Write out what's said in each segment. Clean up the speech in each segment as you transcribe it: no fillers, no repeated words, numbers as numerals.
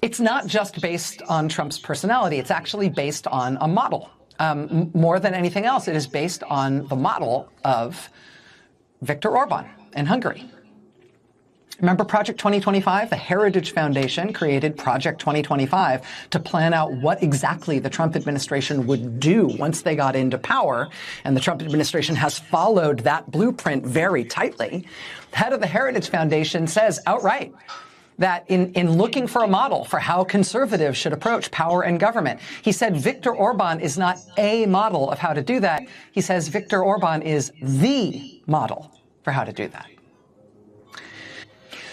It's not just based on Trump's personality. It's actually based on a model. More than anything else, it is based on the model of Viktor Orban in Hungary. Remember Project 2025? The Heritage Foundation created Project 2025 to plan out what exactly the Trump administration would do once they got into power, and the Trump administration has followed that blueprint very tightly. The head of the Heritage Foundation says outright that in looking for a model for how conservatives should approach power and government, he said Viktor Orban is not a model of how to do that. He says Viktor Orban is the model for how to do that.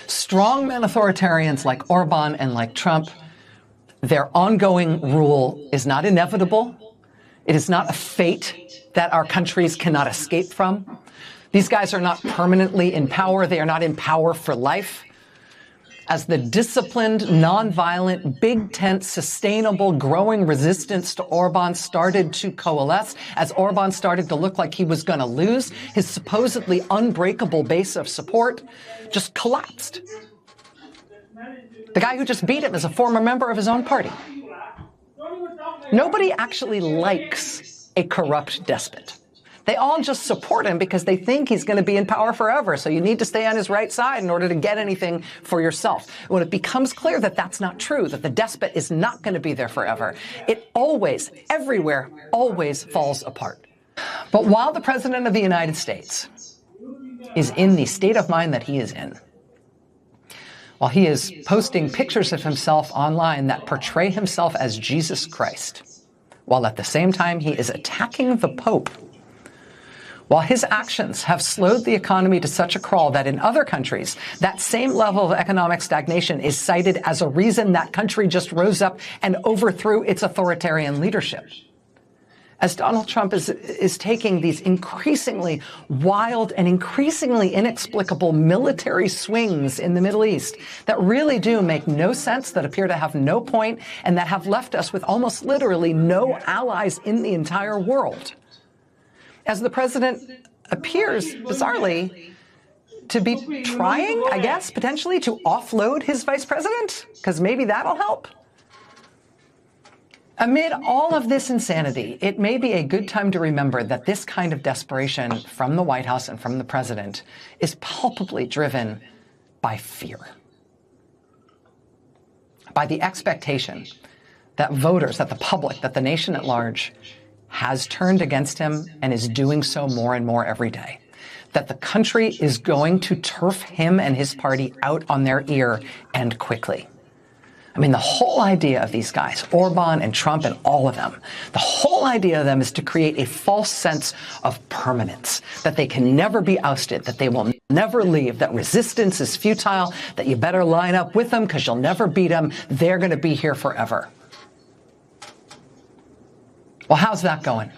Strongman authoritarians like Orban and like Trump, their ongoing rule is not inevitable. It is not a fate that our countries cannot escape from. These guys are not permanently in power. They are not in power for life. As the disciplined, nonviolent, big tent, sustainable, growing resistance to Orban started to coalesce, as Orban started to look like he was going to lose, his supposedly unbreakable base of support just collapsed. The guy who just beat him is a former member of his own party. Nobody actually likes a corrupt despot. They all just support him because they think he's going to be in power forever. So you need to stay on his right side in order to get anything for yourself. When it becomes clear that that's not true, that the despot is not going to be there forever, it always, everywhere, always falls apart. But while the President of the United States is in the state of mind that he is in, while he is posting pictures of himself online that portray himself as Jesus Christ, while at the same time he is attacking the Pope, while his actions have slowed the economy to such a crawl that in other countries, that same level of economic stagnation is cited as a reason that country just rose up and overthrew its authoritarian leadership. As Donald Trump is taking these increasingly wild and increasingly inexplicable military swings in the Middle East that really do make no sense, that appear to have no point, and that have left us with almost literally no allies in the entire world. As the president appears, bizarrely, to be trying, I guess, potentially to offload his vice president, because maybe that'll help. Amid all of this insanity, it may be a good time to remember that this kind of desperation from the White House and from the president is palpably driven by fear, by the expectation that voters, that the public, that the nation at large has turned against him and is doing so more and more every day. That the country is going to turf him and his party out on their ear, and quickly. I mean, the whole idea of these guys, Orban and Trump and all of them, the whole idea of them is to create a false sense of permanence, that they can never be ousted, that they will never leave, that resistance is futile, that you better line up with them because you'll never beat them. They're going to be here forever. Well, how's that going?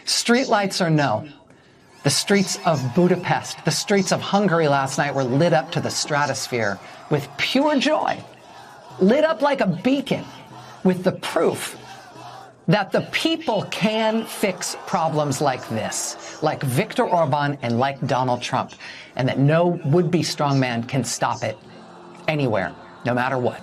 Streetlights or no? The streets of Budapest, the streets of Hungary last night were lit up to the stratosphere with pure joy, lit up like a beacon with the proof that the people can fix problems like this, like Viktor Orban and like Donald Trump, and that no would-be strongman can stop it anywhere, no matter what.